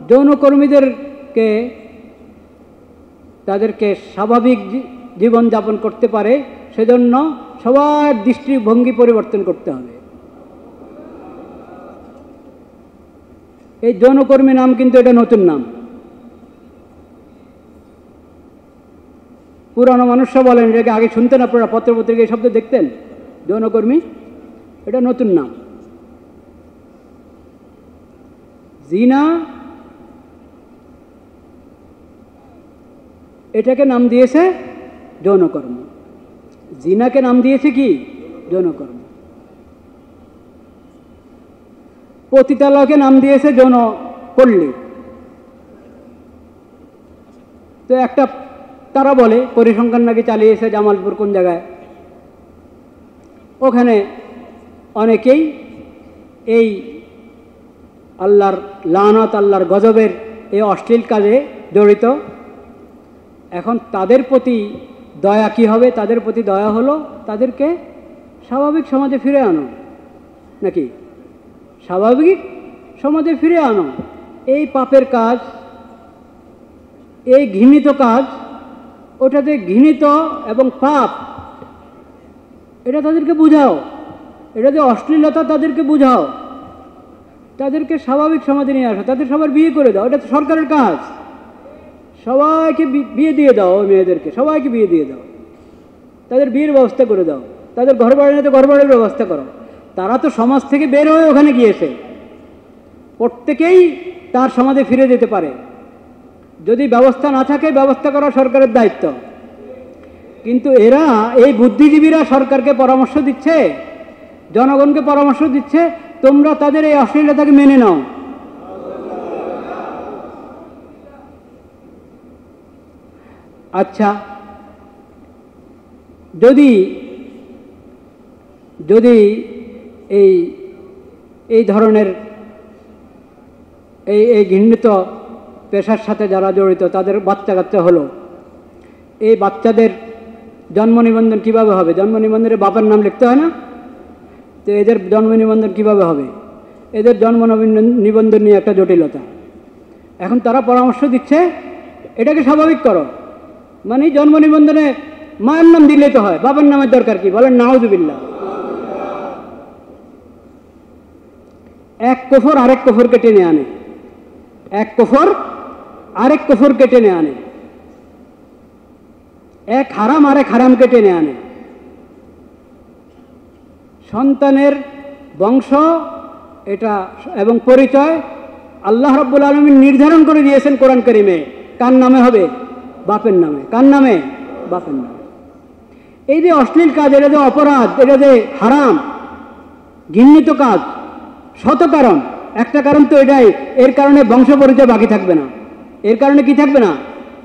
যৌনকর্মীদেরকে তাদেরকে স্বাভাবিক জীবনযাপন করতে পারে সেজন্য সবার দৃষ্টিভঙ্গি পরিবর্তন করতে হবে। এই যৌনকর্মী নাম কিন্তু এটা নতুন নাম। পুরানো মানুষরা বলেন, এটাকে আগে শুনতেন আপনারা, পত্রপত্রিকায় এই শব্দ দেখতেন, যৌনকর্মী, এটা নতুন নাম। জিনা এটাকে নাম দিয়েছে যৌনকর্ম, জিনাকে নাম দিয়েছে কি? যৌনকর্ম। পতিতালয়কে নাম দিয়েছে যৌনপল্লী। তো একটা তারা বলে পরিসংখ্যান নাকি চালিয়েছে জামালপুর কোন জায়গায়, ওখানে অনেকেই এই আল্লাহর লানত, আল্লাহর গজবের এই অশ্লীল কাজে জড়িত। এখন তাদের প্রতি দয়া কি হবে? তাদের প্রতি দয়া হলো তাদেরকে স্বাভাবিক সমাজে ফিরে আনো, নাকি স্বাভাবিক সমাজে ফিরে আনো। এই পাপের কাজ, এই ঘৃণিত কাজ, ওটা যে ঘৃণিত এবং পাপ এটা তাদেরকে বুঝাও, এটা যে অশ্লীলতা তাদেরকে বুঝাও, তাদেরকে স্বাভাবিক সমাজে নিয়ে আসো, তাদের সবার বিয়ে করে দাও, এটা তো সরকারের কাজ। সবাইকে বিয়ে দিয়ে দাও, মেয়েদেরকে সবাইকে বিয়ে দিয়ে দাও, তাদের বিয়ের ব্যবস্থা করে দাও, তাদের ঘর বাড়ি নিতে ঘর বাড়ির ব্যবস্থা করো। তারা তো সমাজ থেকে বের হয়ে ওখানে গিয়েছে, প্রত্যেকেই তার সমাজে ফিরে যেতে পারে। যদি ব্যবস্থা না থাকে, ব্যবস্থা করা সরকারের দায়িত্ব। কিন্তু এরা, এই বুদ্ধিজীবীরা সরকারকে পরামর্শ দিচ্ছে, জনগণকে পরামর্শ দিচ্ছে, তোমরা তাদের এই অশ্লীলতাকে মেনে নাও। আচ্ছা, যদি যদি এই ধরনের এই ঘৃণিত পেশার সাথে যারা জড়িত তাদের বাচ্চা কাচ্চা হলো, এই বাচ্চাদের জন্ম নিবন্ধন কীভাবে হবে? জন্ম নিবন্ধনে বাবার নাম লিখতে হয় না? তো এদের জন্ম নিবন্ধন কীভাবে হবে? এদের জন্ম নিবন্ধন নিয়ে একটা জটিলতা। এখন তারা পরামর্শ দিচ্ছে এটাকে স্বাভাবিক করো, মানে জন্ম নিবন্ধনে মায়ের নাম দিলেই তো হয়, বাবার নামের দরকার কি? বলেন নাউযুবিল্লাহ। এক কুফর আরেক কুফরকে টেনে আনে, এক কুফর আরেক কুফরকে টেনে আনে, এক হারাম আরেক হারামকে টেনে আনে। সন্তানের বংশ এটা এবং পরিচয় আল্লাহ রাব্বুল আলামিন নির্ধারণ করে দিয়েছেন কোরআন কারীমে। কার নামে হবে? বাপের নামে। কার নামে? বাপের নামে। এই যে অশ্লীল কাজ, এটা যে অপরাধ, এটা যে হারাম, ঘৃণিত কাজ, শত কারণ, একটা কারণ তো এটাই, এর কারণে বংশ পরিচয় বাকি থাকবে না। এর কারণে কি থাকবে না?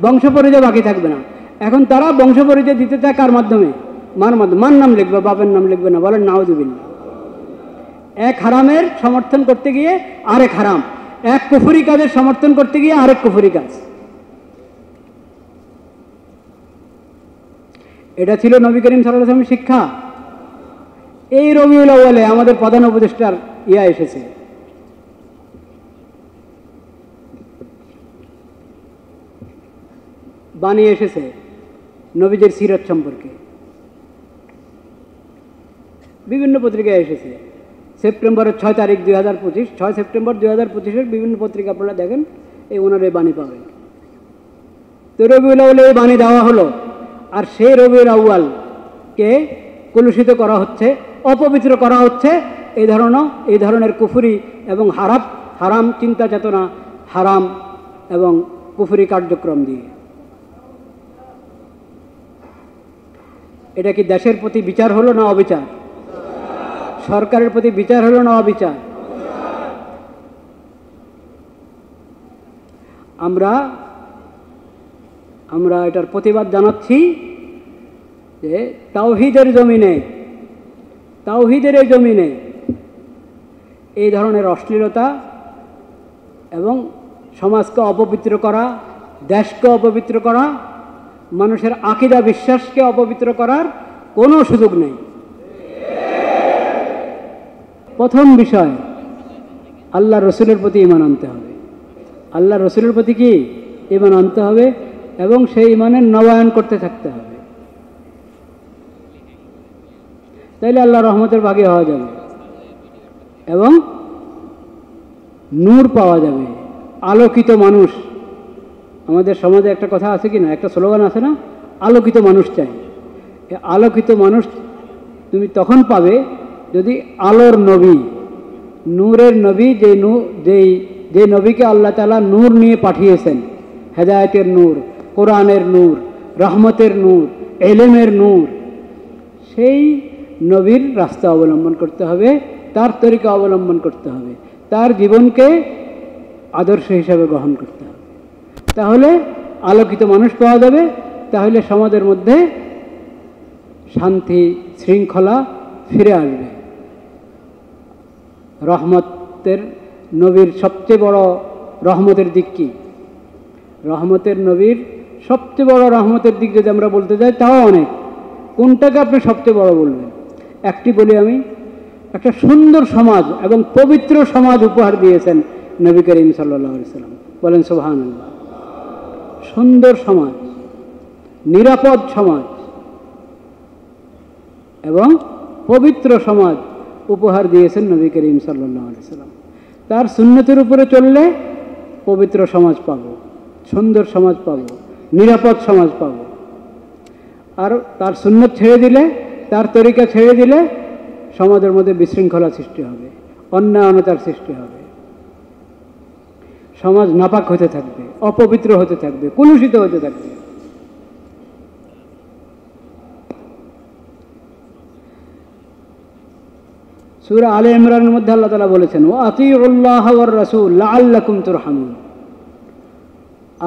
বংশ পরিচয় বাকি থাকবে না। এখন তারা বংশ পরিচয় দিতে চায় কার মাধ্যমে? মার মাধ্যমে। মার নাম লিখবে, বাপের নাম লিখবে না। বলেন নাউযুবিল্লাহ। এক হারামের সমর্থন করতে গিয়ে আরেক হারাম, এক কুফরি কাজের সমর্থন করতে গিয়ে আরেক কুফরি কাজ। এটা ছিল নবী করিম সাল্লাল্লাহু আলাইহি ওয়াসাল্লামের শিক্ষা। এই রবিউল আউয়ালে আমাদের প্রধান উপদেষ্টার এসেছে, বাণী এসেছে নবীদের সিরাত সম্পর্কে, বিভিন্ন পত্রিকায় এসেছে। সেপ্টেম্বরের 6 তারিখ 2025, 6 সেপ্টেম্বর 2025 বিভিন্ন পত্রিকা আপনারা দেখেন, এই ওনার এই বাণী পাবেন। তো রবিউল আউয়ালে এই বাণী দেওয়া হলো, আর সেই রবিউল আউয়ালকে কলুষিত করা হচ্ছে, অপবিত্র করা হচ্ছে এই ধরনের কুফরি এবং হারাম চিন্তা চেতনা, হারাম এবং কুফরি কার্যক্রম দিয়ে। এটা কি দেশের প্রতি বিচার হলো না অবিচার? সরকারের প্রতি বিচার হলো না অবিচার? আমরা এটার প্রতিবাদ জানাচ্ছি যে তাওহীদের জমিনে এই ধরনের অশ্লীলতা এবং সমাজকে অপবিত্র করা, দেশকে অপবিত্র করা, মানুষের আকীদা বিশ্বাসকে অপবিত্র করার কোনো সুযোগ নেই। প্রথম বিষয়, আল্লাহ রসুলের প্রতি ঈমান আনতে হবে। আল্লাহ রসুলের প্রতি কি ঈমান আনতে হবে এবং সেই ঈমানের নবায়ন করতে থাকতে হবে, তাইলে আল্লাহ রহমতের ভাগী হওয়া যাবে এবং নূর পাওয়া যাবে, আলোকিত মানুষ। আমাদের সমাজে একটা কথা আছে কি না, একটা স্লোগান আছে না, আলোকিত মানুষ চাই। আলোকিত মানুষ তুমি তখন পাবে যদি আলোর নবী, নূরের নবী, যে নবীকে আল্লাহ তাআলা নূর নিয়ে পাঠিয়েছেন, হেদায়েতের নূর, কোরআনের নূর, রহমতের নূর, এলেমের নূর, সেই নবীর রাস্তা অবলম্বন করতে হবে, তার তরিকা অবলম্বন করতে হবে, তার জীবনকে আদর্শ হিসাবে গ্রহণ করতে হবে। তাহলে আলোকিত মানুষ পাওয়া যাবে, তাহলে সমাজের মধ্যে শান্তি শৃঙ্খলা ফিরে আসবে। রহমতের নবীর সবচেয়ে বড় রহমতের দিক কি? রহমতের নবীর সবচেয়ে বড় রহমতের দিক যদি আমরা বলতে যাই তাও অনেক। কোনটাকে আপনি সবচেয়ে বড় বলবেন? একটি বলি আমি, একটা সুন্দর সমাজ এবং পবিত্র সমাজ উপহার দিয়েছেন নবী করিম সাল্লাল্লাহু আলাইহি সাল্লাম। বলেন সুবহানাল্লাহ। সুন্দর সমাজ, নিরাপদ সমাজ এবং পবিত্র সমাজ উপহার দিয়েছেন নবী করিম সাল্লাল্লাহু আলাইহি সাল্লাম। তার সুন্নতের উপরে চললে পবিত্র সমাজ পাব, সুন্দর সমাজ পাব, নিরাপদ সমাজ পাব। আর তার সুন্নত ছেড়ে দিলে, তার তরিকা ছেড়ে দিলে সমাজের মধ্যে বিশৃঙ্খলা সৃষ্টি হবে, অন্যায়তার সৃষ্টি হবে, সমাজ নাপাক হতে থাকবে, অপবিত্র হতে থাকবে, কলুষিত হতে থাকবে। সূরা আলে ইমরানের মধ্যে আল্লাহ তাআলা বলেছেন, ওয়া আতিউল্লাহ ওয়ার রাসূল লাআল্লাকুম তুরহামুন।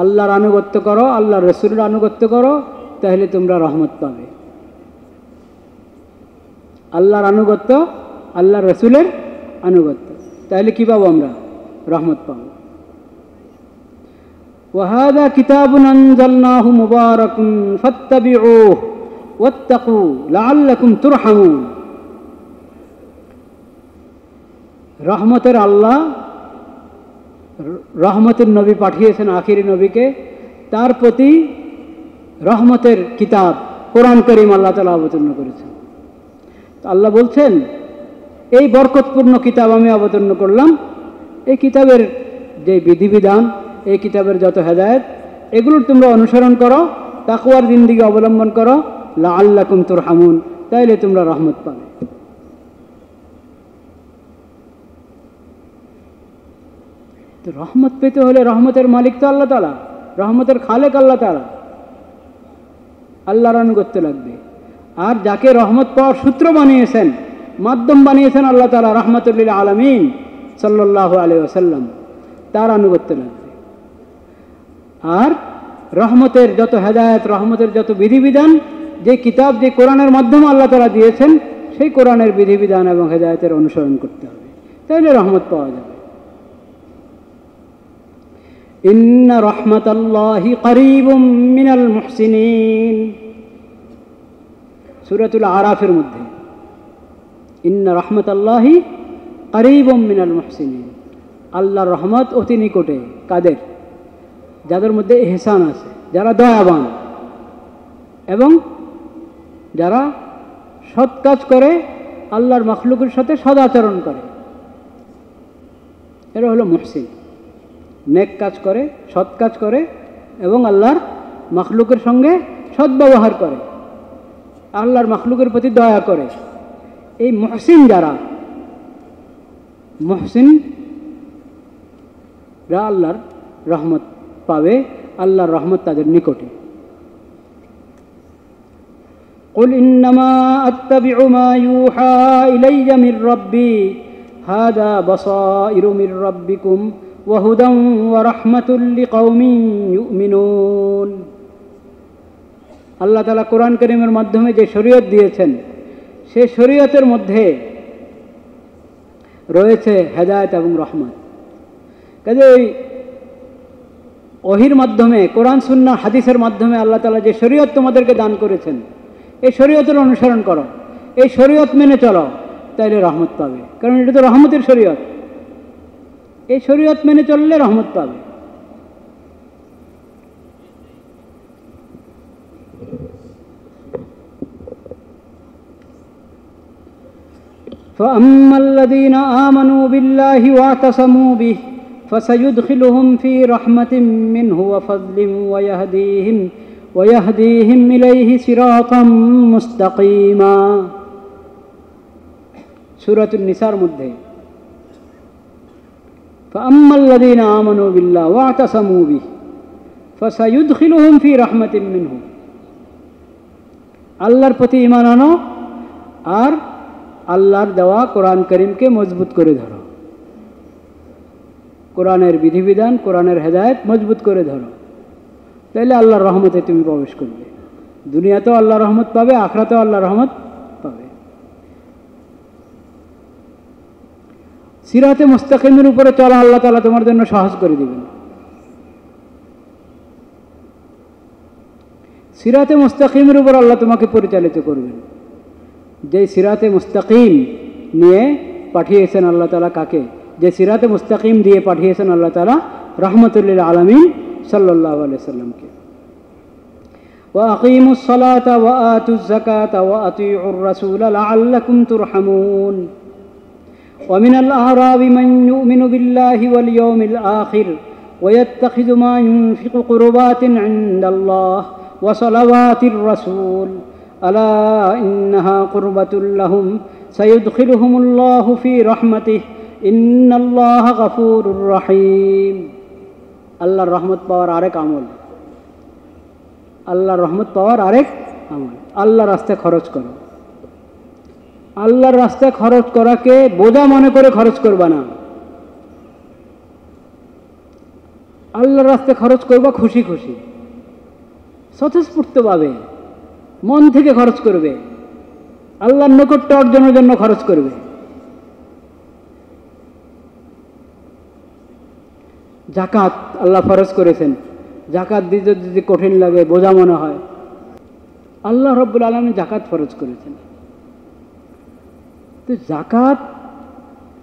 আল্লাহর আনুগত্য করো, আল্লাহর রাসূলের আনুগত্য করো, তাহলে তোমরা রহমত পাবে। আল্লাহর আনুগত্য, আল্লাহর রাসূলের আনুগত্য, তাহলে কি পাবো আমরা? রহমত পাবো। ওয়া হাযা কিতাবুন আনজালনাহু মুবারাকুন ফাত্তাবিউহু ওয়াত্তাকু লাআল্লাকুম তুরহামুন। রহমতের আল্লাহ রহমতের নবী পাঠিয়েছেন, আখিরি নবীকে, তার প্রতি রহমতের কিতাব কোরআন কারীম আল্লাহ তাআলা অবতীর্ণ করেছেন। আল্লাহ বলছেন, এই বরকতপূর্ণ কিতাব আমি অবতীর্ণ করলাম, এই কিতাবের যে বিধিবিধান, এই কিতাবের যত হেদায়েত, এগুলোর তোমরা অনুসরণ করো, তাকওয়ার জিন্দেগি অবলম্বন করো, লাআল্লাকুম তুরহামুন, তাইলে তোমরা রহমত পাবে। তো রহমত পেতে হলে রহমতের মালিক তো আল্লাহ তাআলা, রহমতের খালেক আল্লাহ তাআলা, আল্লাহর আনুগত্য লাগবে। আর যাকে রহমত পাওয়ার সূত্র বানিয়েছেন, মাধ্যম বানিয়েছেন আল্লাহ তাআলা রাহমাতুল লিল আলামিন সাল্লাল্লাহু আলাইহি ওয়াসাল্লাম, তার আনুগত্য লাগবে। আর রহমতের যত হেদায়েত, রহমতের যত বিধিবিধান, যে কিতাব, যে কোরআনের মাধ্যমে আল্লাহ তাআলা দিয়েছেন, সেই কোরআনের বিধিবিধান এবং হেদায়েতের অনুসরণ করতে হবে, তাইলে রহমত পাওয়া যাবে। ইন্না রাহমাতাল্লাহি করিবুম মিনাল মুহসিনিন, সূরাতুল আরাফের মধ্যে, ইন্না রাহমাতাল্লাহি করিবুম মিনাল মুহসিনিন, আল্লাহর রহমত অতি নিকটে। কাদের? যাদের মধ্যে ইহসান আছে, যারা দয়াবান এবং যারা সৎ কাজ করে, আল্লাহর মাখলুকের সাথে সদাচরণ করে, এরা হলো মুহসিন। নেক কাজ করে, সৎ কাজ করে এবং আল্লাহর মাখলুকের সঙ্গে সদ্ব্যবহার করে, আল্লাহর মাখলুকের প্রতি দয়া করে। এই মুহসিন যারা, মুহসিনরা আল্লাহর রহমত পাবে, আল্লাহর রহমত তাদের নিকটে। কুল ইন্নামা আত্তাবিউ মা ইউহা ইলাইয়া মির রাব্বি হাযা বাসাইরু মির রাব্বিকুম ওয়া হুদান ওয়া রাহমাতুল লিকাওমিন ইউমিনুন। আল্লাহ তাআলা কোরআন কারীমের মাধ্যমে যে শরীয়ত দিয়েছেন, সেই শরীয়তের মধ্যে রয়েছে হেদায়েত এবং রহমত। কাজে ওই ওহির মাধ্যমে, কোরআন সুন্নাহ হাদিসের মাধ্যমে আল্লাহ তাআলা যে শরীয়ত তোমাদেরকে দান করেছেন, এই শরীয়তের অনুসরণ করো, এই শরীয়ত মেনে চলো, তাইলে রহমত পাবে। কারণ এটা তো রহমতের শরীয়ত, এই শরীয়ত মেনে চললে রহমত পাবে। فأما الذين آمنوا بالله واعتصموا به فسيدخلهم في رحمة منه وفضل ويهديهم إليه صراطا مستقيما سورة النساء মধ্যে فأما الذين آمنوا بالله واعتصموا به فسيدخلهم في رحمة منه আল্লাহর প্রতি ঈমান আনো আর আল্লাহর দেওয়া কোরআন করিমকে মজবুত করে ধরো, কোরআনের বিধিবিধান, কোরআনের হেদায়েত মজবুত করে ধরো, তাইলে আল্লাহর রহমতে তুমি প্রবেশ করবে। দুনিয়াতেও আল্লাহর রহমত পাবে, আখিরাতেও আল্লাহর রহমত পাবে। সিরাতে মুস্তাকিমের উপরে চলা আল্লাহ তাআলা তোমার জন্য সহজ করে দিবেন। সিরাতে মুস্তাকিমের উপর আল্লাহ তোমাকে পরিচালিত করবেন। যে সিরাতে মুস্তাকিম নিয়ে পাঠিয়েছেন আল্লাহ তাআলা কাকে? যে সিরাতে মুস্তাকিম দিয়ে পাঠিয়েছেন আল্লাহ তাআলা রাহমাতুল লিল আলামিন সাল্লাল্লাহু আলাইহি ওয়াসাল্লামকে। ওয়া আকিমুস সালাতা ওয়া আতুজ যাকাতা ওয়া আতিউর রাসূলা লাআল্লাকুম তুরহামুন। ওয়া মিনাল আ'রাবি মান ইউমিনু বিল্লাহি ওয়াল ইয়াউমিল আখির ওয়া ইয়াত্তাখিযু মা ইউনফিকু কুরবাতিন ইনদাল্লাহ ওয়া সালাওয়াতির রাসূল আলা ইন্নাহা কুরবাতুল লাহুম সাইয়ুদখিলুহুমুল্লাহু ফি রাহমাতিহি ইন্নাল্লাহা গফুরুর রহিম। আল্লাহর রহমত পাওয়ার আরেক আমল, আল্লাহর রহমত পাওয়ার আরেক আমল, আল্লাহর রাস্তায় খরচ করো। আল্লাহর রাস্তায় খরচ করাকে বোঝা মনে করে খরচ করবা না। আল্লাহর রাস্তায় খরচ করবা খুশি খুশি, স্বতঃস্ফূর্তভাবে মন থেকে খরচ করবে, আল্লাহর নৈকট্য অর্জনের জন্য খরচ করবে। জাকাত আল্লাহ ফরজ করেছেন, জাকাত দিতে যদি কঠিন লাগে, বোঝা মনে হয়, আল্লাহ রব্বুল আলামিন জাকাত ফরজ করেছেন। তো জাকাত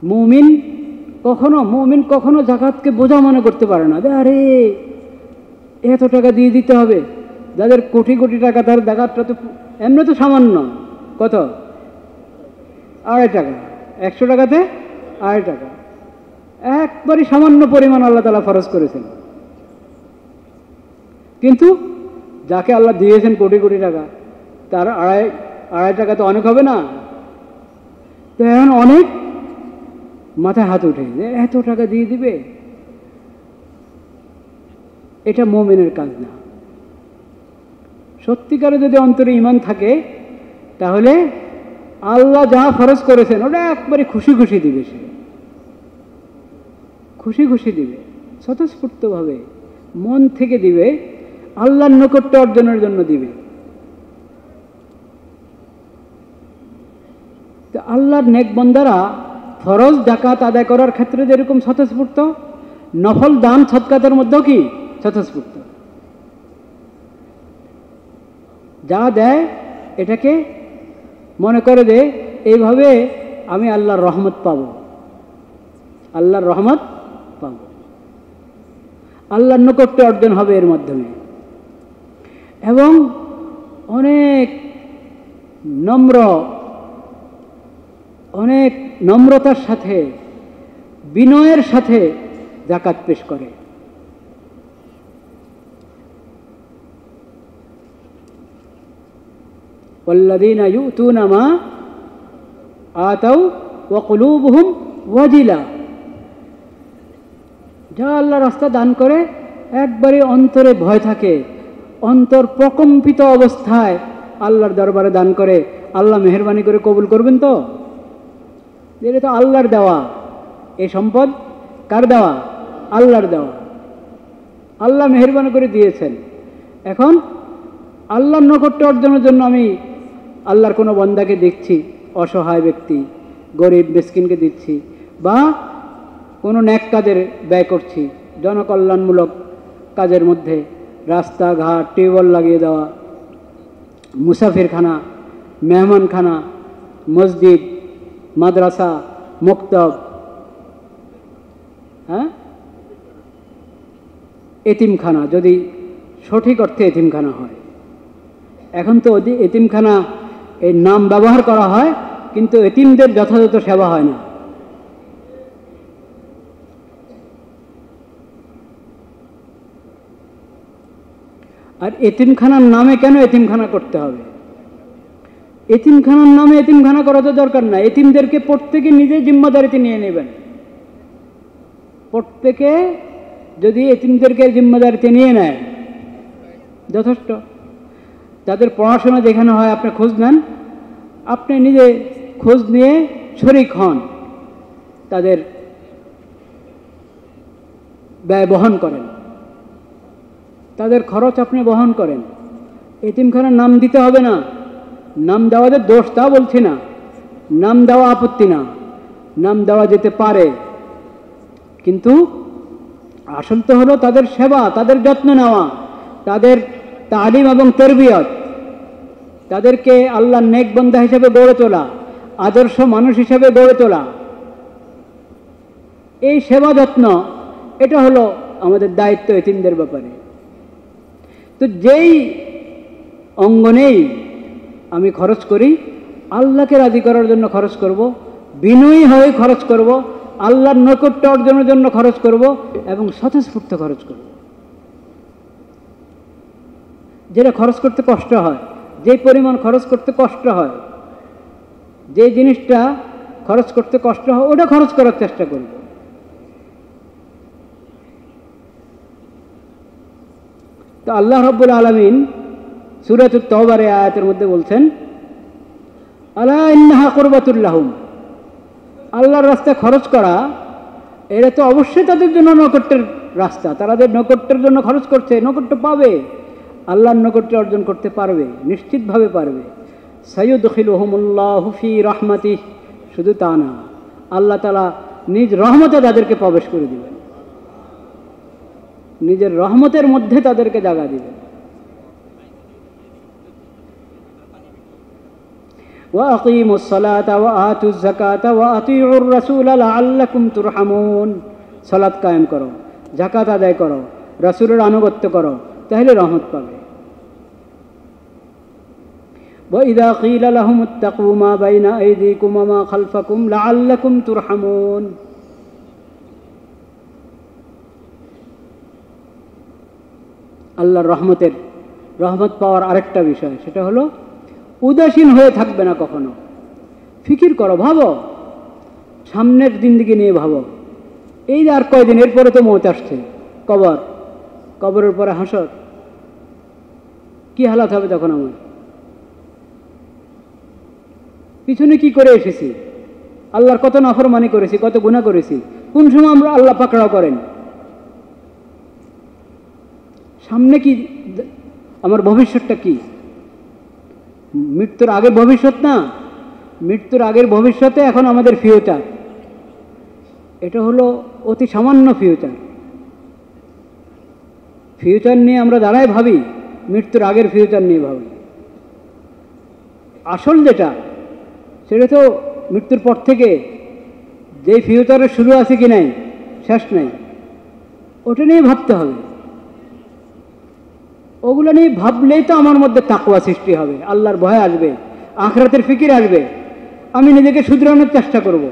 মুমিন কখনো জাকাতকে বোঝা মনে করতে পারে না। আরে এত টাকা দিয়ে দিতে হবে, যাদের কোটি কোটি টাকা, তার জাকাতটা তো এমনি তো সামান্য, কত? 2.5 টাকা, 100 টাকাতে 2.5 টাকা, একবারই সামান্য পরিমাণ আল্লাহ তাআলা ফরজ করেছেন। কিন্তু যাকে আল্লাহ দিয়েছেন কোটি কোটি টাকা, তার 2.5 টাকা তো অনেক হবে না। তো এখন অনেক মাথায় হাত উঠে যে এত টাকা দিয়ে দিবে, এটা মুমিনের কাজ না। সত্যিকারে যদি অন্তরে ঈমান থাকে, তাহলে আল্লাহ যা ফরজ করেছেন ওটা একবারে খুশি খুশি দিবে, সে খুশি খুশি দিবে, স্বতঃস্ফূর্তভাবে মন থেকে দিবে, আল্লাহর নৈকট্য অর্জনের জন্য দিবে। তো আল্লাহর নেক বান্দারা ফরজ জাকাত আদায় করার ক্ষেত্রে যেরকম স্বতঃস্ফূর্ত, নফল দান সদকাতের মধ্যেও কি স্বতঃস্ফূর্ত। যা দেয় এটাকে মনে করে যে এইভাবে আমি আল্লাহর রহমত পাবো, আল্লাহর রহমত পাবো, আল্লাহর নৈকট্য অর্জন হবে এর মাধ্যমে। এবং অনেক নম্রতার সাথে, বিনয়ের সাথে যাকাত পেশ করে। ওয়াল্লাযীনা ইউতুনা মা আতাউ ওয়া কুলুবুহুম ওয়াজিলা, যা আল্লাহর রাস্তা দান করে একবারে অন্তরে ভয় থাকে, অন্তর প্রকম্পিত অবস্থায় আল্লাহর দরবারে দান করে, আল্লাহ মেহেরবানি করে কবুল করবেন তো? এটা তো আল্লাহর দেওয়া, এই সম্পদ কার দেওয়া? আল্লাহর দেওয়া, আল্লাহ মেহেরবানি করে দিয়েছেন। এখন আল্লাহর নৈকট্য অর্জনের জন্য আমি আল্লাহর কোনো বান্দাকে দেখছি, অসহায় ব্যক্তি, গরিব মিসকিনকে দিচ্ছি, বা কোনো নেক কাজের ব্যয় করছি, জনকল্যাণমূলক কাজের মধ্যে রাস্তাঘাট, টিউবওয়েল লাগিয়ে দেওয়া, মুসাফিরখানা, মেহমানখানা, মসজিদ, মাদ্রাসা, মক্তব, এতিমখানা, যদি সঠিক অর্থে এতিমখানা হয়। এখন তো এতিমখানা এই নাম ব্যবহার করা হয় কিন্তু এতিমদের যথাযথ সেবা হয় না। আর এতিমখানার নামে কেন এতিমখানা করতে হবে? এতিমখানার নামে এতিমখানা করা তো দরকার না। এতিমদেরকে প্রত্যেকে নিজে জিম্মাদারিতে নিয়ে নেবেন। প্রত্যেকে যদি এতিমদেরকে জিম্মাদারিতে নিয়ে নেয় যথেষ্ট। তাদের পড়াশোনা যেখানে হয় আপনি খোঁজ নেন, আপনি নিজে খোঁজ নিয়ে শরিক হন, তাদের ব্যয় বহন করেন, তাদের খরচ আপনি বহন করেন। এতিমখানার নাম দিতে হবে না। নাম দেওয়াদের দোষ তা বলছি না, নাম দেওয়া আপত্তি না, নাম দেওয়া যেতে পারে, কিন্তু আসল তো হলো তাদের সেবা, তাদের যত্ন নেওয়া, তাদের তালিম এবং তরবিয়ত, তাদেরকে আল্লাহর নেক বান্দা হিসেবে গড়ে তোলা, আদর্শ মানুষ হিসেবে গড়ে তোলা। এই সেবা যত্ন, এটা হলো আমাদের দায়িত্ব এতিমদের ব্যাপারে। তো যেই অঙ্গনেই আমি খরচ করি, আল্লাহকে রাজি করার জন্য খরচ করব, বিনয়ী হয়ে খরচ করব, আল্লাহর নৈকট্য অর্জনের জন্য খরচ করব এবং স্বতঃস্ফূর্ত খরচ করব। যেটা খরচ করতে কষ্ট হয়, যে পরিমাণ খরচ করতে কষ্ট হয়, যে জিনিসটা খরচ করতে কষ্ট হয়, ওটা খরচ করার চেষ্টা করব। তো আল্লাহ রাব্বুল আলামিন সূরাতুত তাওবার আয়াতের মধ্যে বলছেন, আলা ইন্নাহা কুরবাতুল লাহুম, আল্লাহর রাস্তায় খরচ করা এটা তো অবশ্যই তাদের জন্য নৈকট্যের রাস্তা। তাদের নৈকট্যের জন্য খরচ করছে, নৈকট্য পাবে, আল্লাহর নৈকট্য অর্জন করতে পারবে, নিশ্চিতভাবে পারবে। সাইয়ুদখিলুহুমুল্লাহু ফি রাহমাতিহি, শুধু তা না, আল্লাহ তাআলা নিজ রহমতে তাদেরকে প্রবেশ করে দিবেন, নিজের রহমতের মধ্যে তাদেরকে জায়গা দিবেন। وَأَقِيمُوا الصَّلَاةَ وَآتُوا الزَّكَاةَ وَأَطِيعُوا الرَّسُولَ لَعَلَّكُمْ تُرْحَمُونَ। সালাত কায়েম করো, যাকাত আদায় করো, রাসূলের আনুগত্য করো, তাহলে রহমত পাবে। وَإِذَا قِيلَ لَهُمُ اتَّقُوا مَا بَيْنَ أَيْدِيكُمْ وَمَا خَلْفَكُمْ لَعَلَّكُمْ تُرْحَمُونَ। আল্লাহর রহমত পাওয়ার আরেকটা বিষয়, সেটা হলো উদাসীন হয়ে থাকবে না কখনো। ফিকির করো, ভাবো, সামনের জিন্দেগি নিয়ে ভাবো। এই যে আর কয়দিন, এরপরে তো মওত আসছে, কবরের পরে হাসর, কি হালাত হবে তখন আমার? পিছনে কি করে এসেছি, আল্লাহর কত নাফরমানি করেছি, কত গুনাহ করেছি, কোন সময় আমরা আল্লাহ পাকড়াও করেন। সামনে কি আমার ভবিষ্যৎটা কি? মৃত্যুর আগের ভবিষ্যৎ না, মৃত্যুর আগের ভবিষ্যতে এখন আমাদের ফিউচার, এটা হলো অতি সামান্য ফিউচার নিয়ে আমরা দাঁড়াই ভাবি, মৃত্যুর আগের ফিউচার নিয়ে ভাবি। আসল যেটা, সেটা তো মৃত্যুর পর থেকে যেই ফিউচারের শুরু আছে কি নাই, শেষ নাই, ওটা নিয়ে ভাবতে হবে। ওগুলো নিয়ে ভাবলেই তো আমার মধ্যে তাকওয়া সৃষ্টি হবে, আল্লাহর ভয় আসবে, আখিরাতের ফিকির আসবে, আমি নিজেকে শুধরানোর চেষ্টা করব,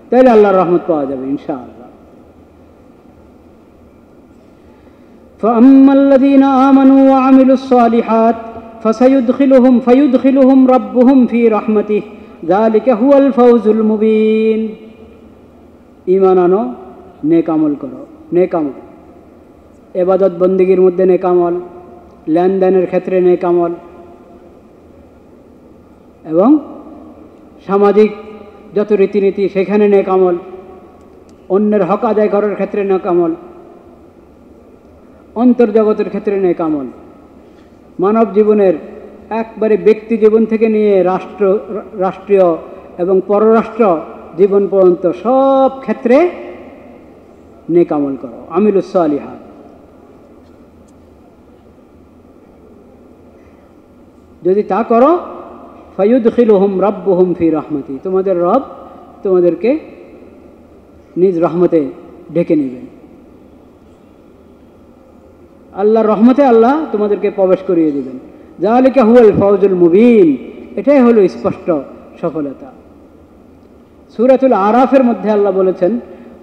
তাহলে আল্লাহর রহমত পাওয়া যাবে ইনশাআল্লাহ। فَأَمَّا الَّذِينَ آمَنُوا وَعَمِلُوا الصَّالِحَاتِ فَيُدْخِلُهُمْ رَبُّهُمْ فِي رَحْمَتِهِ ذَلِكَ هُوَ الْفَوْزُ الْمُبِينُ। ঈমান আনো, নেক আমল করো, নেক আমল, ইবাদত বন্দেগীর মধ্যে নেক আমল, লেনদেনের ক্ষেত্রে নেক আমল, এবং সামাজিক যত রীতিনীতি সেখানে নেক আমল, অন্যের হক আদায় করার ক্ষেত্রে নেক আমল, অন্তর্জগতের ক্ষেত্রে নেক আমল, মানব জীবনের একবারে ব্যক্তি জীবন থেকে নিয়ে রাষ্ট্রীয় এবং পররাষ্ট্র জীবন পর্যন্ত সব ক্ষেত্রে নেক আমল করো, আমিলুস সালিহাত। যদি তা করো, ফায়ুদখিলুহুম রাব্বুহুম ফি রাহমাতি, তোমাদের রব তোমাদেরকে নিজ রহমতে ঢেকে নেবেন। আল্লাহর রহমতে আল্লাহ তোমাদেরকে প্রবেশ করিয়ে দেবেন। যালিকা হুয়াল ফাউজুল মুবিন, এটাই হলো স্পষ্ট সফলতা। সূরাতুল আরাফের মধ্যে আল্লাহ বলেছেন,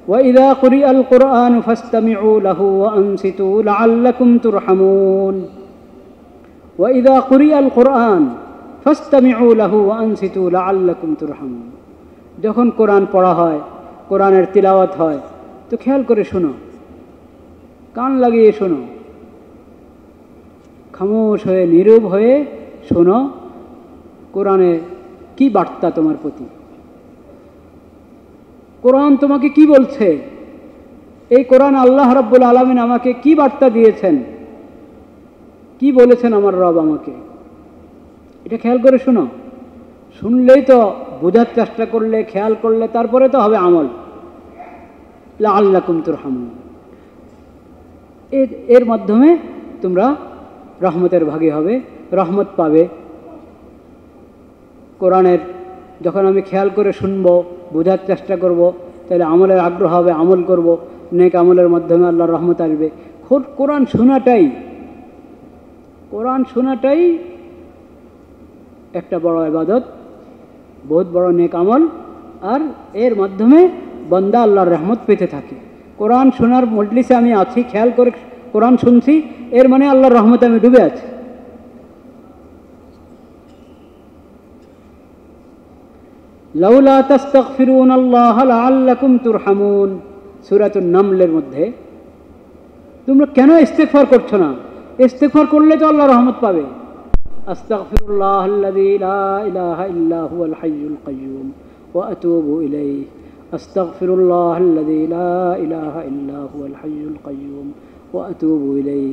ওয়াইদা কুরিআল কুরআন ফাসতামিউ লাহু ওয়া আনসিতু লাআল্লাকুম তুরহামুন। ওয়াইদা কুরিআল কুরআন ফাসতামিউ লাহু ওয়া আনসিতু লাআল্লাকুম তুরহামুন। যখন কোরআন পড়া হয়, কোরআনের তিলাওয়াত হয়, তো খেয়াল করে শোনো, কান লাগিয়ে শোনো, খামোশ হয়ে নীরব হয়ে শোনো কোরআনে কি বার্তা তোমার প্রতি, কোরআন তোমাকে কি বলছে, এই কোরআন আল্লাহ রাব্বুল আলামিন আমাকে কি বার্তা দিয়েছেন, কি বলেছেন আমার রব আমাকে, এটা খেয়াল করে শোনো। শুনলেই তো বোঝার চেষ্টা করলে, খেয়াল করলে, তারপরে তো হবে আমল। লাআল্লাকুম তুরহামুন, এর মাধ্যমে তোমরা রহমতের ভাগী হবে, রহমত পাবে। কোরআনের যখন আমি খেয়াল করে শুনব, বোঝার চেষ্টা করব, তাহলে আমলের আগ্রহ হবে, আমল করব, নেক আমলের মাধ্যমে আল্লাহর রহমত আসবে। কোরআন শোনাটাই একটা বড় ইবাদত, বহুত বড় নেক আমল, আর এর মাধ্যমে বান্দা আল্লাহর রহমত পেতে থাকে। কোরআন শোনার মজলিসে আমি আছি, খেয়াল করে কোরআন শুনছি, এর মানে আল্লাহর রহমতে আমি ডুবে আছি। লাউলা তাস্তাগফিরুনাল্লাহ লাআল্লাকুম তুরহামুন, সূরাতুন নামলের মধ্যে। তোমরা কেন ইস্তেগফার করছো না? ইস্তেগফার করলে তো আল্লাহর রহমত পাবে। আস্তাগফিরুল্লাহাল্লাযী লা ইলাহা ইল্লা হুয়াল হাইয়ুল কাইয়্যুম ওয়া আতুবু ইলাইহি। আস্তাগফিরুল্লাহাল্লাযী লা ইলাহা ইল্লা হুয়াল হাইয়ুল কাইয়্যুম ওয়া আতুবু ইলাইহি।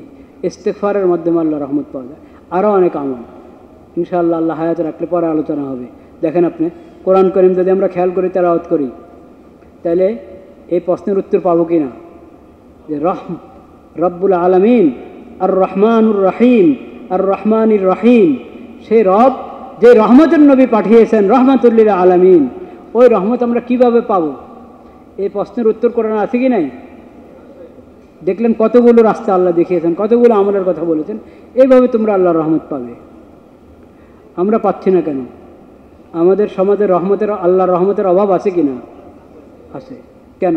ইস্তেগফারের মাধ্যমে আল্লাহর রহমত পাওয়া যায়। আরও অনেক আমল ইনশাআল্লাহ আল্লাহ হায়াতে রাখলে পরে আলোচনা হবে। দেখেন আপনি, কোরআন করিম যদি আমরা খেয়াল করি, তেলাওয়াত করি, তাহলে এই প্রশ্নের উত্তর পাবো কি না যে রব্বুল আলামিন আর রহমানুর রহিম, আর রহমানির রহিম, সেই রব যে রহমতের নবী পাঠিয়েছেন, রহমাতুল্লিল আলামিন, ওই রহমত আমরা কিভাবে পাবো? এই প্রশ্নের উত্তর কোরআনে আছে কি নাই? দেখলেন কতগুলো রাস্তা আল্লাহ দেখিয়েছেন, কতগুলো আমলের কথা বলেছেন। এইভাবে তোমরা আল্লাহর রহমত পাবে। আমরা পাচ্ছি না কেন? আমাদের সমাজে আল্লাহর রহমতের অভাব আছে কি না? আছে। কেন?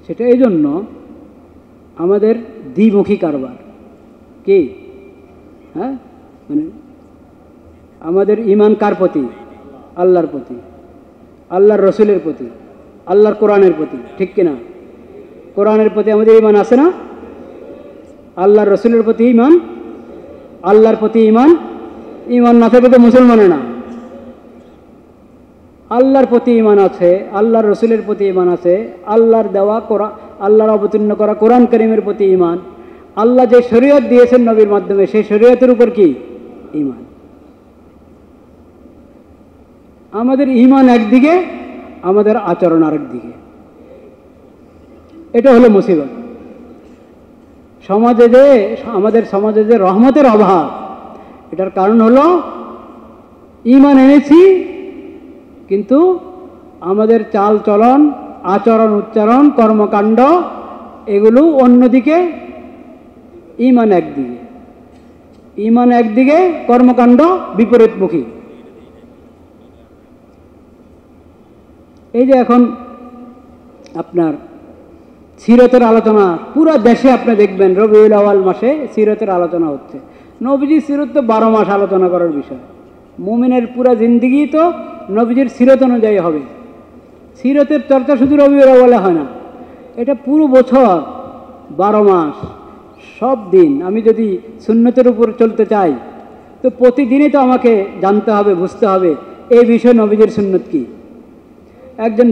সেটা এই জন্য আমাদের দ্বিমুখী কারবার। কি? হ্যাঁ, মানে আমাদের ঈমান কার প্রতি? আল্লাহর প্রতি, আল্লাহর রসুলের প্রতি, আল্লাহর কোরআনের প্রতি, ঠিক কিনা? কোরআনের প্রতি আমাদের ঈমান আছে না? আল্লাহর রসুলের প্রতি ঈমান, আল্লাহর প্রতি ঈমান। ঈমান না থাকে তো মুসলমানে না। আল্লাহর প্রতি ঈমান আছে, আল্লাহর রসুলের প্রতি ঈমান আছে, আল্লাহর দেওয়া আল্লাহর অবতীর্ণ করা কোরআন কারীমের প্রতি ঈমান, আল্লাহ যে শরীয়ত দিয়েছেন নবীর মাধ্যমে, সেই শরীয়তের উপর কি? ঈমান। আমাদের ঈমান একদিকে, আমাদের আচরণ আরেক দিকে। এটা হলো মুসিবত। আমাদের সমাজে যে রহমতের অভাব, এটার কারণ হলো ঈমান এনেছি, কিন্তু আমাদের চাল চলন, আচরণ, উচ্চারণ, কর্মকাণ্ড এগুলো অন্যদিকে। ঈমান একদিকে, ঈমান একদিকে, কর্মকাণ্ড বিপরীতমুখী। এই যে এখন আপনার সিরতের আলোচনা পুরো দেশে আপনি দেখবেন, রবিউল আউয়াল মাসে সিরতের আলোচনা হচ্ছে। নবীজির সিরত তো 12 মাস আলোচনা করার বিষয়। মুমিনের পুরা জিন্দিগি তো নবীজির সিরত অনুযায়ী হবে। সিরতের চর্চা শুধু রবিউল আউয়ালে হয় না, এটা পুরো বছর 12 মাস সব দিন। আমি যদি সুন্নতের উপর চলতে চাই, তো প্রতিদিনই তো আমাকে জানতে হবে, বুঝতে হবে এই বিষয়ে নবীজির সুন্নত কি। একজন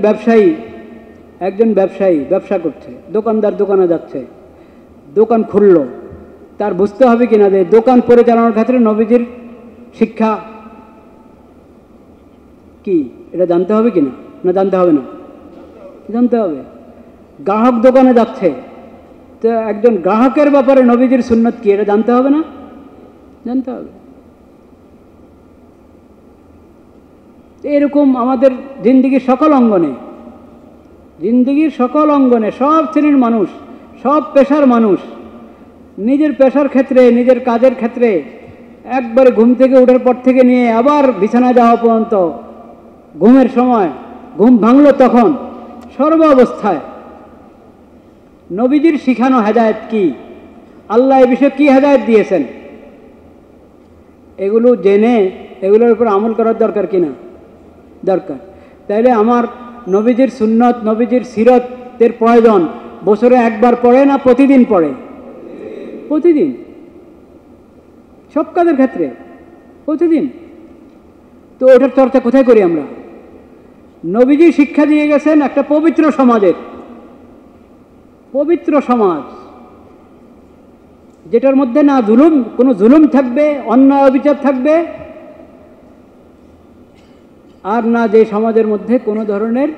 ব্যবসায়ী ব্যবসা করছে, দোকানদার দোকানে যাচ্ছে, দোকান খুলল, তার বুঝতে হবে কিনা যে দোকান পরিচালনার ক্ষেত্রে নবীজির শিক্ষা কি, এটা জানতে হবে কিনা? না জানতে হবে না? জানতে হবে। গ্রাহক দোকানে যাচ্ছে, তো একজন গ্রাহকের ব্যাপারে নবীজির সুন্নত কি, এটা জানতে হবে না? জানতে হবে। এরকম আমাদের জিন্দিগির সকল অঙ্গনে সব শ্রেণীর মানুষ, সব পেশার মানুষ নিজের পেশার ক্ষেত্রে, নিজের কাজের ক্ষেত্রে একবারে ঘুম থেকে ওঠার পর থেকে নিয়ে আবার বিছানা যাওয়া পর্যন্ত, ঘুমের সময় ঘুম ভাঙল তখন, সর্ব অবস্থায় নবীজির শিখানো হেদায়েত কি, আল্লাহ এ বিষয়ে কি হেদায়েত দিয়েছেন, এগুলো জেনে এগুলোর উপর আমল করার দরকার কিনা? দরকার। তাইলে আমার নবীজির সুন্নত, নবীজির সিরতের প্রয়োজন বছরে একবার পড়ে না প্রতিদিন পড়ে? প্রতিদিন, সব কাজের ক্ষেত্রে প্রতিদিন। তো ওটার চর্চা কোথায় করি আমরা? নবীজি শিক্ষা দিয়ে গেছেন একটা পবিত্র সমাজের, পবিত্র সমাজ যেটার মধ্যে না কোনো জুলুম থাকবে, অন্যায় অবিচার থাকবে, আর না যে সমাজের মধ্যে কোনো ধরনের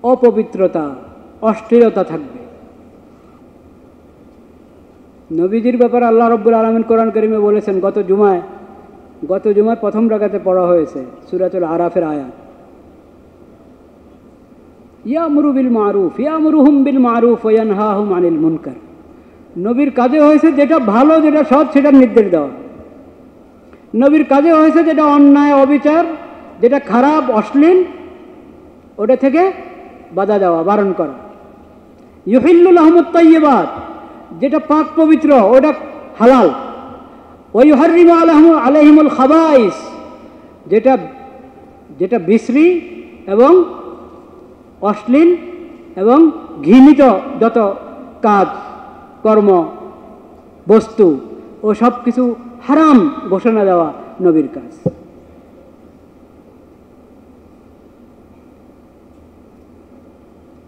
অপবিত্রতা, অশ্লীলতা থাকবে। নবীজির ব্যাপারে আল্লাহ রাব্বুল আলামিন কোরআন কারীমে বলেছেন, গত জুমায় প্রথম রাকাতে পড়া হয়েছে সূরাতুল আরাফের আয়াত, ইয়ামুরু বিল মারুফ, ইয়ামুরুহুম বিল মারুফ ওয়া ইয়ানহাহুম আনিল মুনকার। নবীর কাজে হয়েছে যেটা ভালো, যেটা সৎ, সেটার নির্দেশ দেওয়া। নবীর কাজে হয়েছে যেটা অন্যায়, অবিচার, যেটা খারাপ, অশ্লীল, ওটা থেকে বাধা দেওয়া, বারণ করা। ইউহিল্লু লাহুমুত তাইয়্যিবাত, যেটা পাক পবিত্র ওটা হালাল। ওয়া ইউহাররিমু আলাইহিমুল খাবাইস, যেটা বিশ্রী এবং অশ্লীল এবং ঘৃণিত যত কাজ, কর্ম, বস্তু, ও সব কিছু হারাম ঘোষণা দেওয়া নবীর কাজ।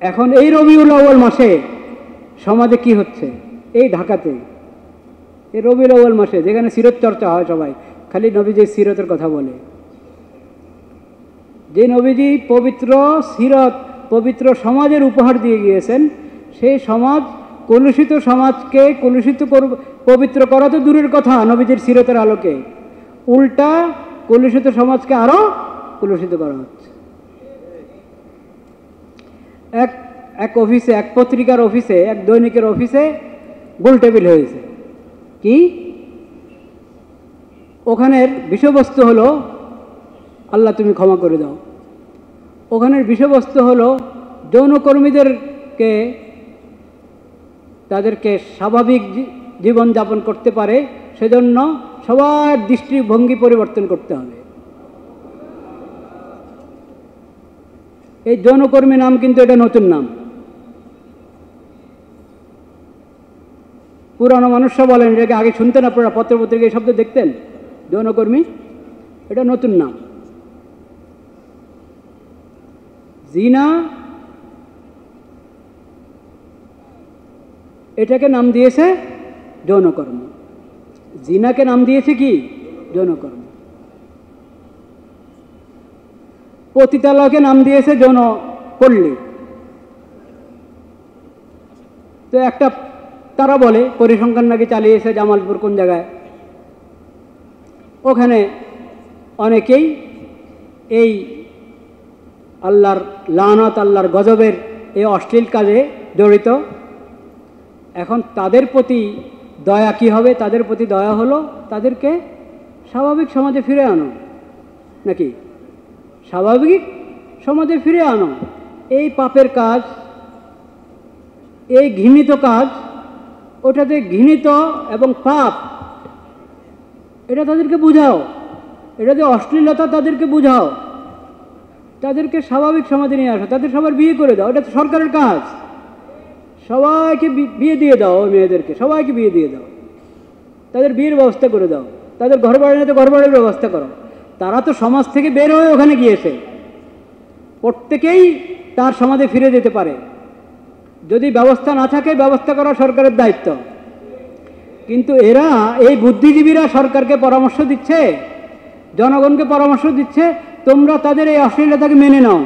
এখন এই রবিউল আউয়াল মাসে সমাজে কি হচ্ছে? এই ঢাকাতে এই রবিউল আউয়াল মাসে, যেখানে সিরত চর্চা হয়, সবাই খালি নবীজির সিরতের কথা বলে। যে নবীজি পবিত্র সিরত, পবিত্র সমাজের উপহার দিয়ে গিয়েছেন, সেই সমাজ, কলুষিত সমাজকে পবিত্র করা তো দূরের কথা নবীজির সিরতের আলোকে, উল্টা কলুষিত সমাজকে আরো কলুষিত করা হচ্ছে। এক অফিসে, এক পত্রিকার অফিসে, এক দৈনিকের অফিসে গোলটেবিল হয়েছে। কি? ওখানের বিষয়বস্তু হলো, আল্লাহ তুমি ক্ষমা করে দাও। ওখানের বিষয়বস্তু হলো যৌনকর্মীদেরকে, তাদেরকে স্বাভাবিক জীবনযাপন করতে পারে সেজন্য সবার দৃষ্টিভঙ্গি পরিবর্তন করতে হবে। এই যৌনকর্মী নাম কিন্তু এটা নতুন নাম। পুরানো মানুষরা বলেন, এটাকে আগে শুনতেন আপনারা, পত্রপত্রিকা এই শব্দ দেখতেন, যৌনকর্মী, এটা নতুন নাম। জিনা এটাকে নাম দিয়েছে যৌনকর্ম, জিনাকে নাম দিয়েছে কি? যৌনকর্ম। পতিতালয়কে নাম দিয়েছে যৌনপল্লী। তো একটা তারা বলে পরিসংখ্যান নাকি চালিয়েছে জামালপুর কোন জায়গায়, ওখানে অনেকেই এই আল্লাহর লানত, আল্লাহর গজবের এই অশ্লীল কাজে জড়িত। এখন তাদের প্রতি দয়া কি হবে? তাদের প্রতি দয়া হলো তাদেরকে স্বাভাবিক সমাজে ফিরে আনো, নাকি স্বাভাবিক সমাজে ফিরে আনো। এই পাপের কাজ, এই ঘৃণিত কাজ, ওটাতে ঘৃণিত এবং পাপ, এটা তাদেরকে বুঝাও, এটাতে অশ্লীলতা তাদেরকে বুঝাও, তাদেরকে স্বাভাবিক সমাজে নিয়ে আসো, তাদের সবার বিয়ে করে দাও। এটা তো সরকারের কাজ, সবাইকে বিয়ে দিয়ে দাও, ওই মেয়েদেরকে সবাইকে বিয়ে দিয়ে দাও, তাদের বিয়ের ব্যবস্থা করে দাও, তাদের ঘর বাড়ি নিতে ঘর বাড়ির ব্যবস্থা করো। তারা তো সমাজ থেকে বের হয়ে ওখানে গিয়েছে, প্রত্যেকেই তার সমাজে ফিরে যেতে পারে। যদি ব্যবস্থা না থাকে, ব্যবস্থা করা সরকারের দায়িত্ব। কিন্তু এরা, এই বুদ্ধিজীবীরা সরকারকে পরামর্শ দিচ্ছে, জনগণকে পরামর্শ দিচ্ছে, তোমরা তাদের এই অশ্লীলতাকে মেনে নাও।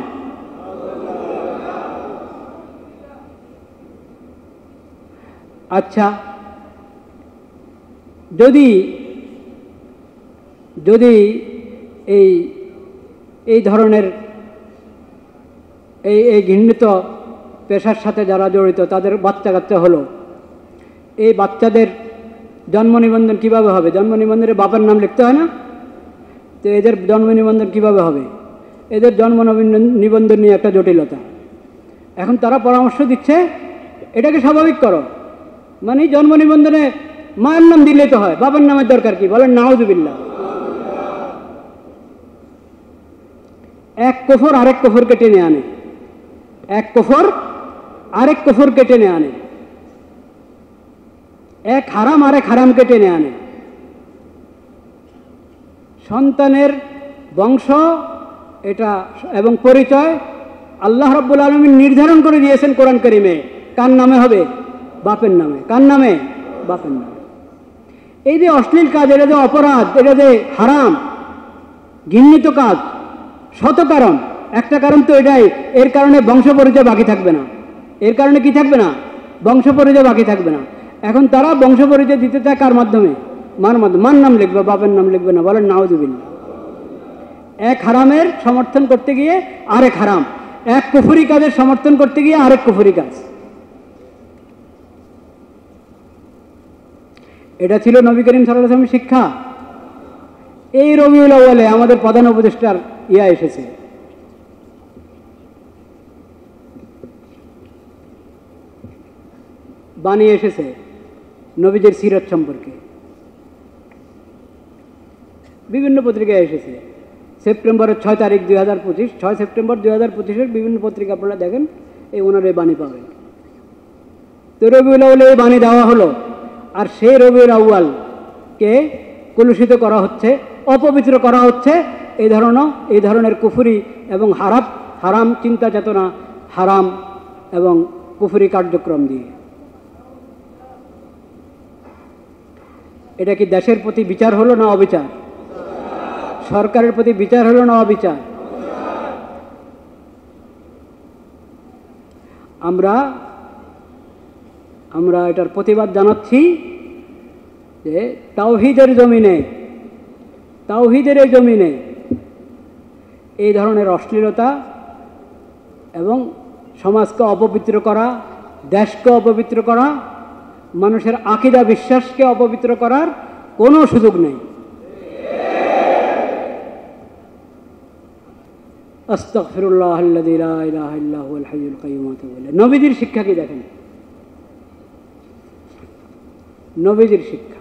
আচ্ছা, যদি যদি এই ধরনের এই ঘৃণিত পেশার সাথে যারা জড়িত, তাদের বাচ্চা কাচ্চা হলো, এই বাচ্চাদের জন্ম নিবন্ধন কীভাবে হবে? জন্ম নিবন্ধনে বাবার নাম লিখতে হয় না? তো এদের জন্ম নিবন্ধন কীভাবে হবে? এদের জন্ম নিবন্ধন নিয়ে একটা জটিলতা। এখন তারা পরামর্শ দিচ্ছে এটাকে স্বাভাবিক করো, মানে জন্ম নিবন্ধনে মায়ের নাম দিলেই তো হয়, বাবার নামের দরকার কি? বলেন নাউজুবিল্লাহ। এক কুফর আরেক কুফরকে টেনে আনে, এক কুফর আরেক কুফরকে টেনে আনে, এক হারাম আরেক হারামকে টেনে আনে। সন্তানের বংশ এটা এবং পরিচয় আল্লাহ রাব্বুল আলামিন নির্ধারণ করে দিয়েছেন কোরআন কারীমে। কার নামে হবে? বাপের নামে। কার নামে? বাপের নামে। এই যে অশ্লীল কাজ, এটা যে অপরাধ, এটা যে হারাম, ঘৃণিত কাজ, শত কারণ, একটা কারণ তো এটাই, এর কারণে বংশ পরিচয় বাকি থাকবে না। এর কারণে কি থাকবে না? বংশ পরিচয় বাকি থাকবে না। এখন তারা বংশ পরিচয় দিতে চায় কার মাধ্যমে? মার মাধ্যমে। মার নাম লিখবে, বাপের নাম লিখবে না। বলেন নাউজুবিল্লাহ। এক হারামের সমর্থন করতে গিয়ে আরেক হারাম, এক কুফরি কাজের সমর্থন করতে গিয়ে আরেক কুফরি কাজ। এটা ছিল নবী করিম সাল্লাল্লাহু আলাইহি ওয়াসাল্লামের শিক্ষা। এই রবিউল আউয়ালে আমাদের প্রধান উপদেষ্টার এসেছে, বাণী এসেছে নবীদের সিরাত সম্পর্কে, বিভিন্ন পত্রিকায় এসেছে। সেপ্টেম্বরের 6 তারিখ 2025, 6 সেপ্টেম্বর 2025 বিভিন্ন পত্রিকা আপনারা দেখেন, এই ওনার এই বাণী পাবেন। তো রবিউল আউয়ালে এই বাণী দেওয়া হলো, আর সেই রবিউল আউয়ালকে কলুষিত করা হচ্ছে, অপবিত্র করা হচ্ছে এই ধরনের কুফরি এবং হারাম চিন্তা চেতনা, হারাম এবং কুফরি কার্যক্রম দিয়ে। এটা কি দেশের প্রতি বিচার হলো না অবিচার? সরকারের প্রতি বিচার হলো না অবিচার? আমরা এটার প্রতিবাদ জানাচ্ছি যে তাওহীদের এই জমিনে এই ধরনের অশ্লীলতা এবং সমাজকে অপবিত্র করা, দেশকে অপবিত্র করা, মানুষের আকীদা বিশ্বাসকে অপবিত্র করার কোনো সুযোগ নেই। আস্তাগফিরুল্লাহাল্লাযী লা ইলাহা ইল্লা হুয়াল হাইয়ুল কাইয়্যুম। নবীজির শিক্ষা কি দেখেন, নবীজির শিক্ষা।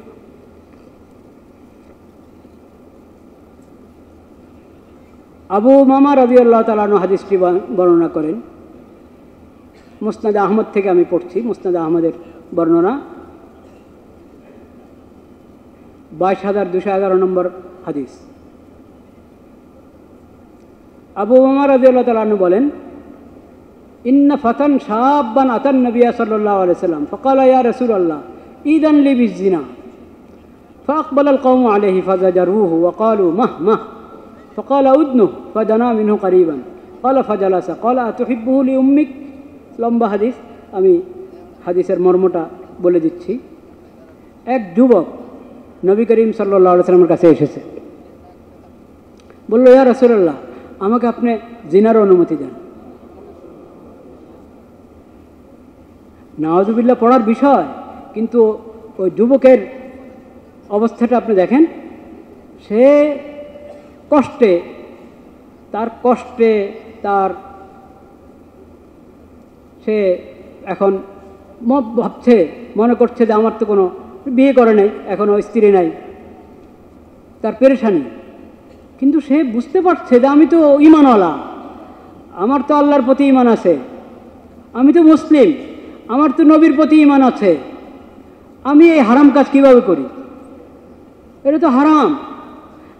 আবু উমামা রাদিয়াল্লাহু তাআলা আনহু হাদিসটি বর্ণনা করেন, মুসনাদ আহমদ থেকে আমি পড়ছি, মুসনাদ আহমদের বর্ণনা, 22,211 নম্বর হাদিস। আবু উমামা রাদিয়াল্লাহু তাআলা আনহু বলেন, ইন্না ফাতান শাব্বান আতান নবিয়্য সাল্লাল্লাহু আলাইহি ওয়াসাল্লাম ফাকালা ইয়া রাসূলুল্লাহ ইদান লি বিজিনা ফাআকবালা আল কওমু আলাইহি ফাজাজারুহু ওয়া ক্বালু মাহ মাহ فقال أدنه فدنا منه قريبا قال فجلس قال أتحبه لأمك। লম্বা হাদিস, আমি হাদিসের মর্মটা বলে দিচ্ছি। এক যুবক নবী করিম সাল্লাল্লাহু আলাইহি ওয়াসাল্লামের কাছে এসেছে, বলল, ইয়া রাসূলুল্লাহ, আমাকে আপনি জিনার অনুমতি দেন। নাউজুবিল্লাহ পড়ার বিষয়, কিন্তু ওই যুবকের অবস্থাটা আপনি দেখেন, সে সে এখন ভাবছে, মনে করছে যে আমার তো কোনো বিয়ে করে নাই, এখনও স্ত্রী নাই, তার পেরেশানি। কিন্তু সে বুঝতে পারছে যে আমি তো ঈমানওয়ালা, আমার তো আল্লাহর প্রতি ঈমান আছে, আমি তো মুসলিম, আমার তো নবীর প্রতি ঈমান আছে, আমি এই হারাম কাজ কিভাবে করি? এটা তো হারাম,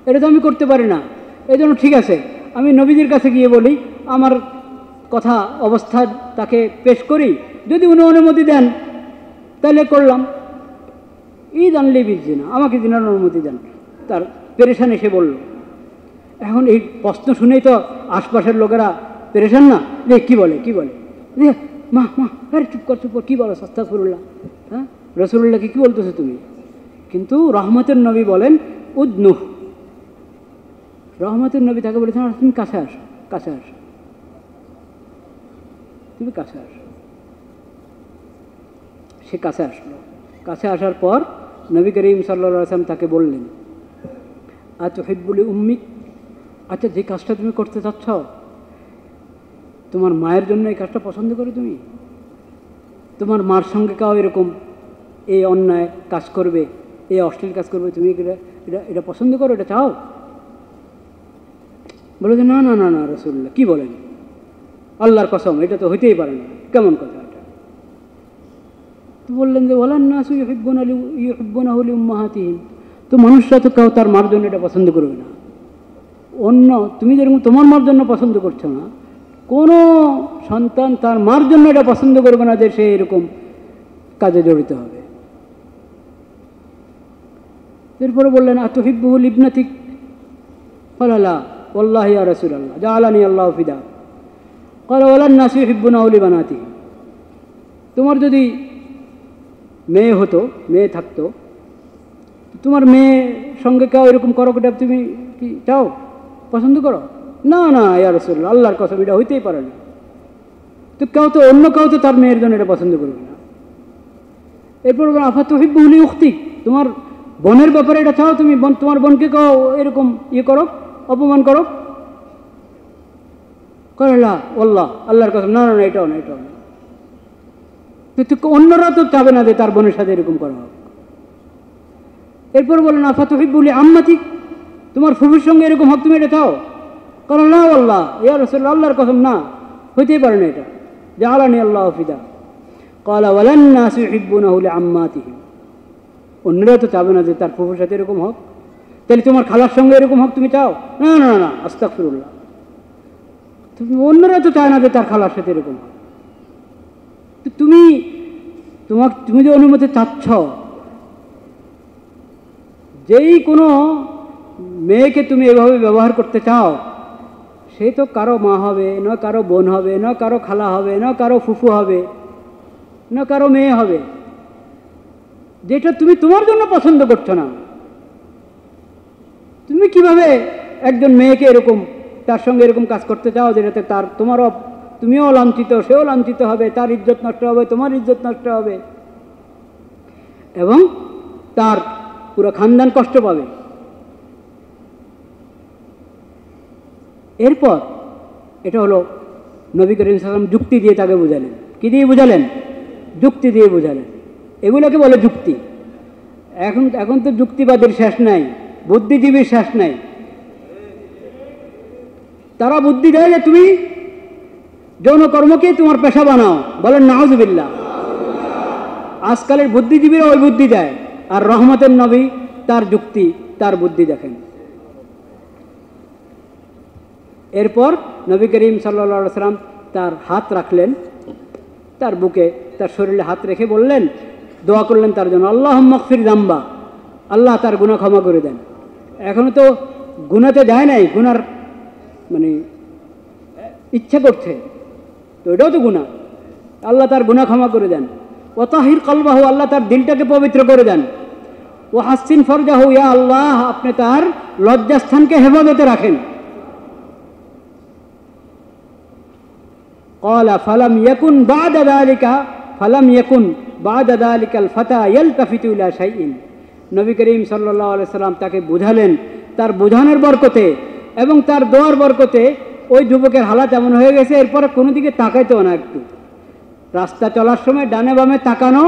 এটা তো আমি করতে পারি না। এই জন্য ঠিক আছে, আমি নবীজির কাছে গিয়ে বলি, আমার কথা অবস্থা তাকে পেশ করি, যদি উনি অনুমতি দেন তাহলে করলাম। ঈদ আনলি বিজিনা, আমাকে জিনার অনুমতি দেন। তার পেরেশান এসে বলল। এখন এই প্রশ্ন শুনেই তো আশপাশের লোকেরা পেরেশান না, যে কী বলে যে মা আরে চুপ কর, কী বলো? আস্তাগফিরুল্লাহ। হ্যাঁ, রাসূলুল্লাহকে কী বলতেছো তুমি? কিন্তু রহমতের নবী বলেন উদনুহ, রহমতের নবী তাকে বলেছেন তুমি কাছে আসো, তুমি কাছে আসো। সে কাছে আসলো, কাছে আসার পর নবী করিম সাল্লাল্লাহু আলাইহি ওয়াসাল্লাম তাকে বললেন, আতুহিব্বুল উম্মিক, আচ্ছা যে কাজটা তুমি করতে চাচ্ছ, তোমার মায়ের জন্য এই কাজটা পছন্দ করো তুমি? তোমার মার সঙ্গে কাউ এরকম এই অন্যায় কাজ করবে, এই অশ্লীল কাজ করবে, তুমি এটা এটা এটা পছন্দ করো, এটা চাও? বলে যে না না না না রাসূলুল্লাহ, কি বলেন, আল্লাহর কসম এটা তো হইতেই পারে না, কেমন কথা এটা? তো বললেন যে ওয়ালান নাসু ইউহিব্বুনাহু লিউম্মাহাতিহিম, তো মানুষরা তো কেউ তার মার জন্য এটা পছন্দ করবে না। অন্য তুমি যেরকম তোমার মার জন্য পছন্দ করছো না, কোনো সন্তান তার মার জন্য এটা পছন্দ করবে না যে সে এরকম কাজে জড়িত হবে। এরপরে বললেন আতুহিব্বুহু লিবনাতিক, ক্বালা লা ওয়াল্লাহি ইয়া রাসূলুল্লাহ জাআলানি আল্লাহু ফিদা, ক্বালা ওয়ালান নাসু ইউহিব্বুনাহু লিবানাতিহিম, তোমার যদি মেয়ে হতো, মেয়ে থাকতো, তোমার মেয়ে সঙ্গে কেউ এরকম করো, এটা তুমি কি চাও, পছন্দ করো? না না ইয়া রাসূলুল্লাহ, আল্লাহর কসম এটা হইতেই পারে না। তো কেউ তো অন্য কেউ তো তার মেয়ের জন্য এটা পছন্দ করবে না। এরপর আফাতুহিব্বুহু লিউখতিক, তোমার বোনের ব্যাপারে এটা চাও তুমি, তোমার বোনকে কেউ এরকম ইয়ে করো, অপমান করো? করে লা ওয়াল্লাহ, আল্লাহর কসম না না না, এটাও না, এটাও না। তো অন্যরা তো চাবে না যে তার বোনের সাথে এরকম করা হোক। এরপর বলেন আফাতুহিব্বুহু লিআম্মাতিক, তোমার ফুফুর সঙ্গে এরকম হোক, তুমি এটা চাও? কারণ না আল্লাহ ইয়া রাসূলুল্লাহ, আল্লাহর কসম না, হইতেই পারে না এটা, জাআলানি আল্লাহু ফিদা। ক্বালা ওয়ালান নাসু ইউহিব্বুনাহু লিআম্মাতিহিম, অন্যরা তো চাবে না যে তার ফুফুর সাথে এরকম হোক, তাহলে তোমার খালার সঙ্গে এরকম হোক তুমি চাও? না না না, আস্তাগফিরুল্লাহ, অন্যরা তো চায় না যে তার খালার সাথে এরকম হোক। তো তুমি যে অনুমতি চাচ্ছ, যেই কোনো মেয়েকে তুমি এভাবে ব্যবহার করতে চাও, সে তো কারো মা হবে না, কারো বোন হবে না, কারো খালা হবে না, কারো ফুফু হবে না, কারো মেয়ে হবে, যেটা তুমি তোমার জন্য পছন্দ করছো না। তুমি কিভাবে একজন মেয়েকে এরকম তার সঙ্গে এরকম কাজ করতে চাও যেটাতে তোমারও, তুমিও লাঞ্ছিত, সেও লাঞ্ছিত হবে, তার ইজ্জত নষ্ট হবে, তোমার ইজ্জত নষ্ট হবে, এবং তার পুরো খানদান কষ্ট পাবে। এরপর এটা হলো নবী করিম সাল্লাল্লাহু আলাইহি ওয়াসাল্লাম যুক্তি দিয়ে তাকে বুঝালেন। কি দিয়ে বুঝালেন? যুক্তি দিয়ে বুঝালেন। এগুলোকে বলে যুক্তি। এখন তো যুক্তিবাদের শেষ নাই, বুদ্ধিজীবীর শেষ নাই। তারা বুদ্ধি দেয় যে তুমি যৌনকর্মকে তোমার পেশা বানাও, বলেন নাউজুবিল্লাহ। আজকালের বুদ্ধিজীবীরা ওই বুদ্ধি দেয়, আর রহমতের নবী তার যুক্তি, তার বুদ্ধি দেখেন। এরপর নবী করিম সাল্লাল্লাহু আলাইহি ওয়াসাল্লাম তার হাত রাখলেন তার বুকে, তার শরীরে হাত রেখে বললেন, দোয়া করলেন তার জন্য, আল্লাহুম্মা গফির যামবা, আল্লাহ তার গুনাহ ক্ষমা করে দেন। এখনো তো গুনাতে যায় নাই, গুনার মানে ইচ্ছা করছে, তো এটাও তো গুনাহ, আল্লাহ তার গুনাহ ক্ষমা করে দেন। ওয়া তাহির কলবাহু, আল্লাহ তার দিলটাকে পবিত্র করে দেন। ও হাসিন ফরজাহু, ইয়া আল্লাহ আপনি তার লজ্জাস্থানকে হেফাজতে রাখেন। ক্বালা ফালাম ইয়াকুন বা'দা যালিকাল ফাতা ইয়ালতাফিতু ইলা শাইইন, নবী করিম সাল্লাল্লাহু আলাইহি সাল্লাম তাকে বুঝালেন, তার বোঝানোর বরকতে এবং তার দোয়ার বরকতে ওই যুবকের হালাত এমন হয়ে গেছে, এরপরে কোনো দিকে তাকাইতো না। একটু রাস্তা চলার সময় ডানে বামে তাকানো,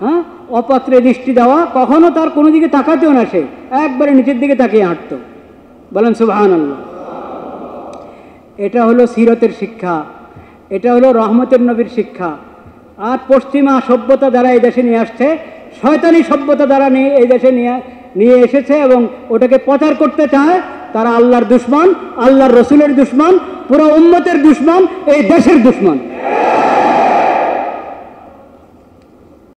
হ্যাঁ, অপাত্রে দৃষ্টি দেওয়া, কখনো তার কোনো দিকে তাকাতেও না, সে একবারে নিচের দিকে তাকিয়ে হাঁটতো। বলেন সুবহানাল্লাহ। এটা হলো সিরতের শিক্ষা, এটা হলো রহমতের নবীর শিক্ষা। আর পশ্চিমা সভ্যতা দ্বারা এই দেশে নিয়ে আসছে, শয়তানি সভ্যতা দ্বারা এই দেশে নিয়ে এসেছে এবং ওটাকে প্রচার করতে চায়। তারা আল্লাহর দুশমন, আল্লাহর রসুলের দুশমন, পুরো উম্মতের দুশমন, এই দেশের দুশমন।